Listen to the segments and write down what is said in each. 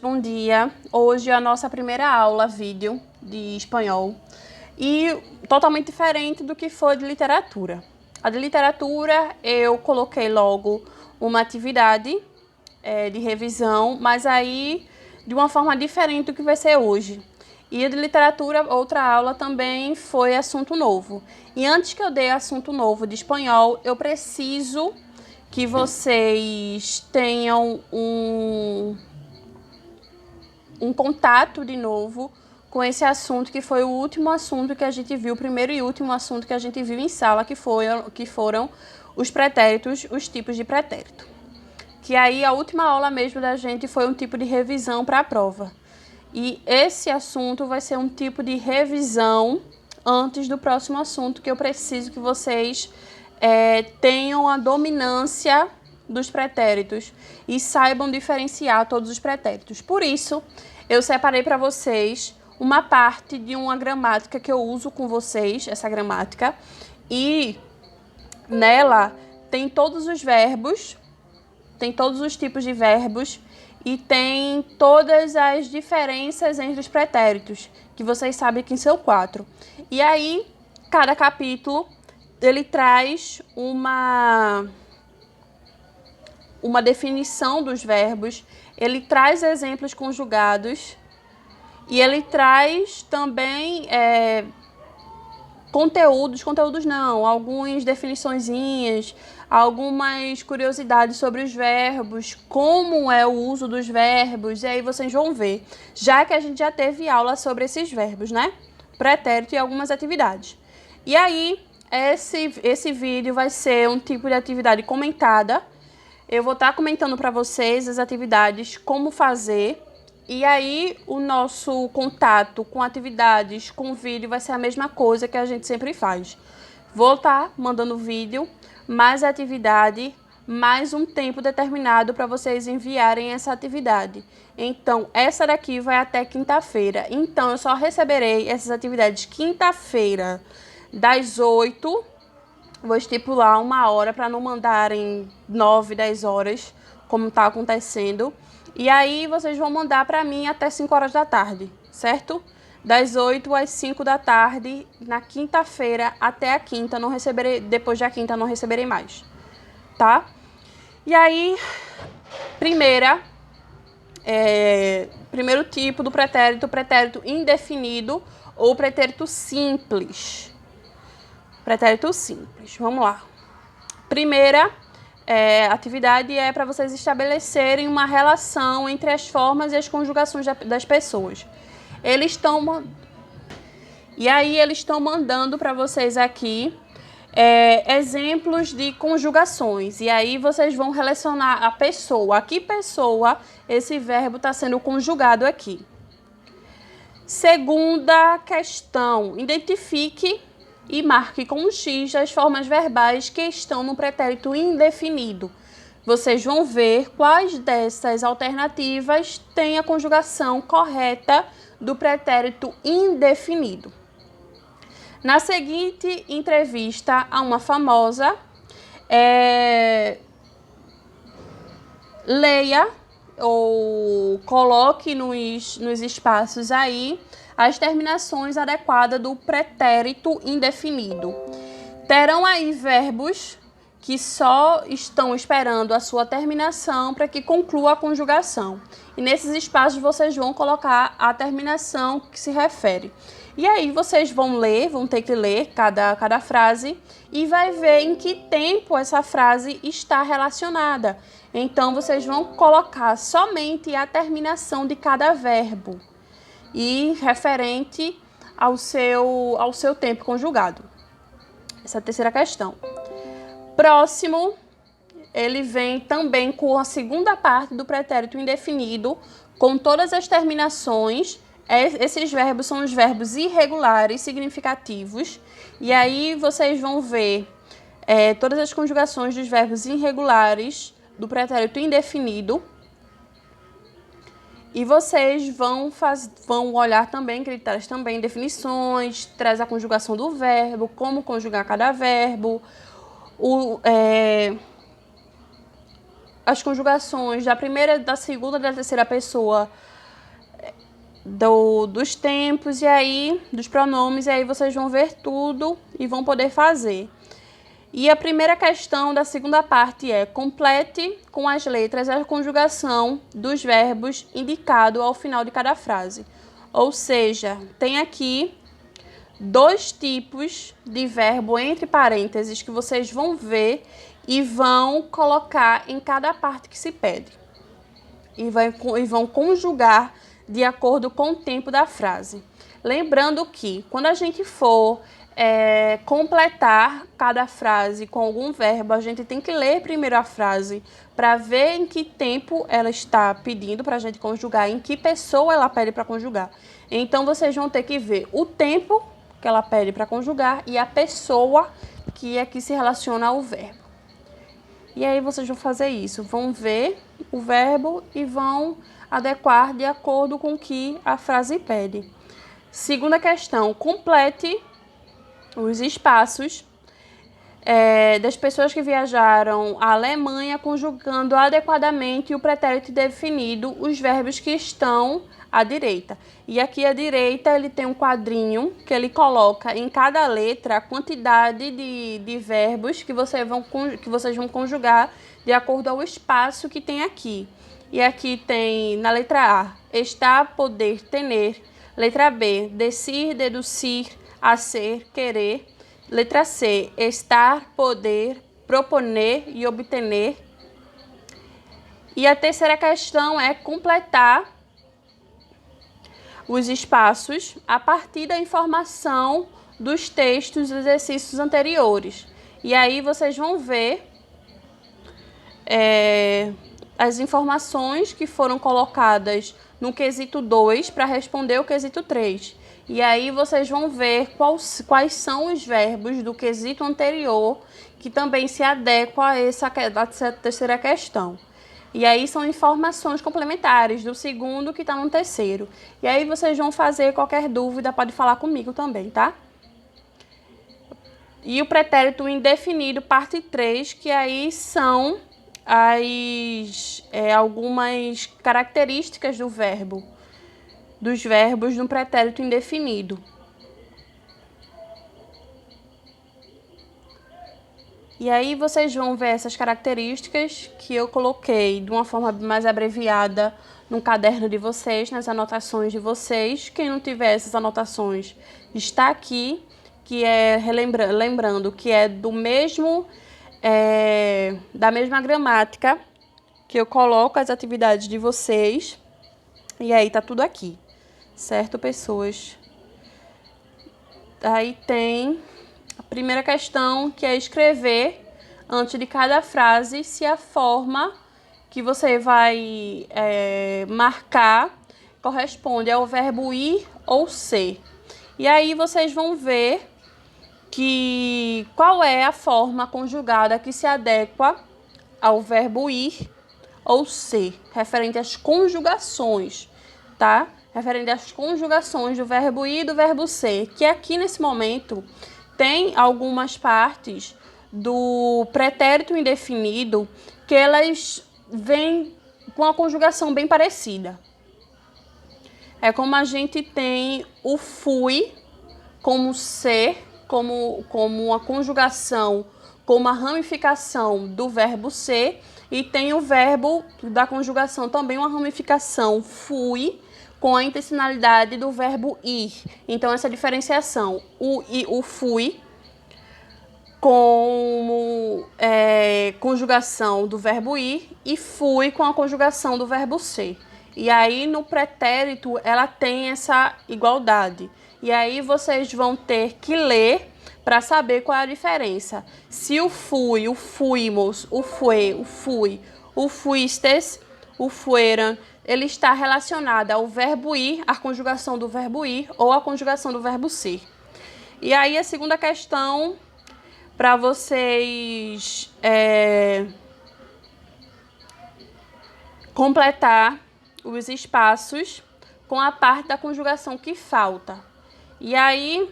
Bom dia, hoje é a nossa primeira aula vídeo de espanhol e totalmente diferente do que foi de literatura. A de literatura eu coloquei logo uma atividade de revisão, mas aí de uma forma diferente do que vai ser hoje. E a de literatura, outra aula também foi assunto novo. E antes que eu dê assunto novo de espanhol, eu preciso que vocês tenham um contato de novo com esse assunto que foi o último assunto que a gente viu, o primeiro e último assunto que a gente viu em sala, que foram os pretéritos, os tipos de pretérito. Que aí a última aula mesmo da gente foi um tipo de revisão para a prova. E esse assunto vai ser um tipo de revisão antes do próximo assunto, que eu preciso que vocês tenham a dominância dos pretéritos e saibam diferenciar todos os pretéritos. Por isso, eu separei para vocês uma parte de uma gramática que eu uso com vocês, essa gramática, e nela tem todos os verbos, tem todos os tipos de verbos e tem todas as diferenças entre os pretéritos, que vocês sabem que são 4. E aí, cada capítulo, ele traz uma definição dos verbos, ele traz exemplos conjugados e ele traz também conteúdos não, algumas definiçõezinhas, algumas curiosidades sobre os verbos, como é o uso dos verbos, e aí vocês vão ver, já que a gente já teve aula sobre esses verbos, né? Pretérito e algumas atividades. E aí, esse vídeo vai ser um tipo de atividade comentada. Eu vou estar comentando para vocês as atividades, como fazer. E aí, o nosso contato com atividades, com vídeo, vai ser a mesma coisa que a gente sempre faz. Vou estar mandando vídeo, mais atividade, mais um tempo determinado para vocês enviarem essa atividade. Então, essa daqui vai até quinta-feira. Então, eu só receberei essas atividades quinta-feira, das 8. Vou estipular uma hora para não mandarem 9, 10 horas, como está acontecendo. E aí vocês vão mandar para mim até 5 horas da tarde, certo? Das 8 às 5 da tarde, na quinta-feira até a quinta, não receberei, depois da quinta não receberei mais, tá? E aí, primeiro tipo do pretérito indefinido ou pretérito simples. Pretérito simples, vamos lá. Primeira atividade é para vocês estabelecerem uma relação entre as formas e as conjugações das pessoas. Eles estão mandando para vocês aqui exemplos de conjugações. E aí vocês vão relacionar a pessoa. A que pessoa esse verbo está sendo conjugado aqui? Segunda questão, identifique e marque com um X as formas verbais que estão no pretérito indefinido. Vocês vão ver quais dessas alternativas têm a conjugação correta do pretérito indefinido. Na seguinte entrevista a uma famosa, leia ou coloque nos espaços aí as terminações adequadas do pretérito indefinido. Terão aí verbos que só estão esperando a sua terminação para que conclua a conjugação. E nesses espaços vocês vão colocar a terminação que se refere. E aí vocês vão ter que ler cada frase e vai ver em que tempo essa frase está relacionada. Então vocês vão colocar somente a terminação de cada verbo e referente ao seu tempo conjugado. Essa é a terceira questão. Próximo, ele vem também com a segunda parte do pretérito indefinido, com todas as terminações. Esses verbos são os verbos irregulares significativos. E aí vocês vão ver todas as conjugações dos verbos irregulares do pretérito indefinido. E vocês vão olhar também, que ele traz também definições, traz a conjugação do verbo, como conjugar cada verbo, as conjugações da primeira, da segunda e da terceira pessoa dos tempos e aí dos pronomes, e aí vocês vão ver tudo e vão poder fazer. E a primeira questão da segunda parte é: complete com as letras a conjugação dos verbos indicado ao final de cada frase. Ou seja, tem aqui 2 tipos de verbo entre parênteses que vocês vão ver e vão colocar em cada parte que se pede. E vão conjugar de acordo com o tempo da frase. Lembrando que quando a gente for completar cada frase com algum verbo, a gente tem que ler primeiro a frase para ver em que tempo ela está pedindo para a gente conjugar, em que pessoa ela pede para conjugar. Então, vocês vão ter que ver o tempo que ela pede para conjugar e a pessoa que se relaciona ao verbo. E aí, vocês vão fazer isso, vão ver o verbo e vão adequar de acordo com o que a frase pede. Segunda questão: complete os espaços das pessoas que viajaram à Alemanha, conjugando adequadamente o pretérito definido, os verbos que estão à direita. E aqui à direita ele tem um quadrinho que ele coloca em cada letra a quantidade de verbos que vocês vão conjugar de acordo ao espaço que tem aqui. E aqui tem, na letra A, estar, poder, tener. Letra B, decir, deduzir, hacer, querer. Letra C, estar, poder, proponer e obtener. E a terceira questão é completar os espaços a partir da informação dos textos dos exercícios anteriores. E aí vocês vão ver as informações que foram colocadas no quesito 2 para responder o quesito 3. E aí vocês vão ver quais são os verbos do quesito anterior que também se adequam a essa terceira questão. E aí são informações complementares do segundo que está no terceiro. E aí vocês vão fazer qualquer dúvida, pode falar comigo também, tá? E o pretérito indefinido, parte 3, que aí são algumas características dos verbos no pretérito indefinido. E aí vocês vão ver essas características que eu coloquei de uma forma mais abreviada no caderno de vocês, nas anotações de vocês. Quem não tiver essas anotações está aqui, que é, lembrando que é da mesma gramática que eu coloco as atividades de vocês. E aí tá tudo aqui, certo, pessoas? Aí tem a primeira questão, que é escrever antes de cada frase se a forma que você vai marcar corresponde ao verbo ir ou ser. E aí vocês vão ver qual é a forma conjugada que se adequa ao verbo ir ou ser, referente às conjugações, tá? Referente às conjugações do verbo ir e do verbo ser, que aqui nesse momento tem algumas partes do pretérito indefinido que elas vêm com a conjugação bem parecida. É como a gente tem o fui como ser, como uma conjugação, como uma ramificação do verbo ser, e tem o verbo da conjugação também, uma ramificação, fui, com a intencionalidade do verbo ir. Então, essa diferenciação, o fui, como conjugação do verbo ir, e fui com a conjugação do verbo ser. E aí, no pretérito, ela tem essa igualdade. E aí, vocês vão ter que ler para saber qual é a diferença. Se o fui, o fuimos, o fue, o fui, o fuistes, o fueran, ele está relacionado ao verbo ir, à conjugação do verbo ir ou à conjugação do verbo ser. E aí, a segunda questão, para vocês completar os espaços com a parte da conjugação que falta. E aí,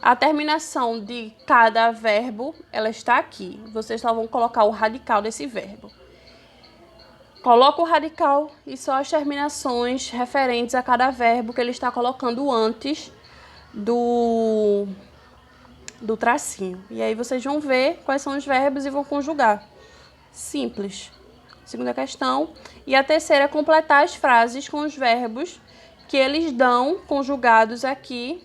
a terminação de cada verbo, ela está aqui. Vocês só vão colocar o radical desse verbo. Coloca o radical e só as terminações referentes a cada verbo que ele está colocando antes do tracinho. E aí vocês vão ver quais são os verbos e vão conjugar. Simples. Segunda questão. E a terceira é completar as frases com os verbos que eles dão conjugados aqui,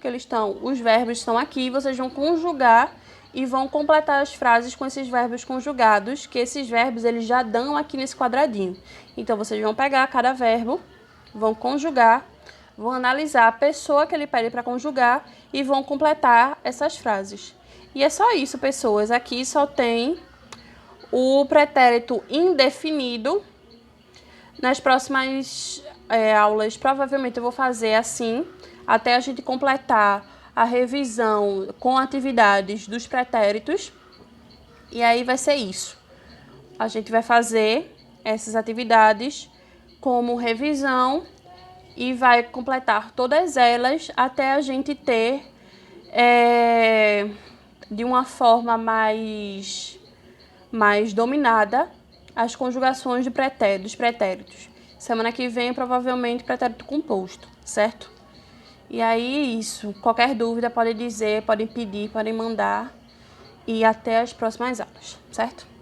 os verbos estão aqui, vocês vão conjugar e vão completar as frases com esses verbos conjugados, que esses verbos eles já dão aqui nesse quadradinho. Então, vocês vão pegar cada verbo, vão conjugar, vão analisar a pessoa que ele pede para conjugar e vão completar essas frases. E é só isso, pessoas. Aqui só tem o pretérito indefinido. Nas próximas aulas, provavelmente eu vou fazer assim, até a gente completar a revisão com atividades dos pretéritos. E aí vai ser isso. A gente vai fazer essas atividades como revisão e vai completar todas elas até a gente ter, de uma forma mais dominada, as conjugações dos pretéritos. Semana que vem, provavelmente, pretérito composto, certo? E aí, isso. Qualquer dúvida, podem dizer, podem pedir, podem mandar. E até as próximas aulas, certo?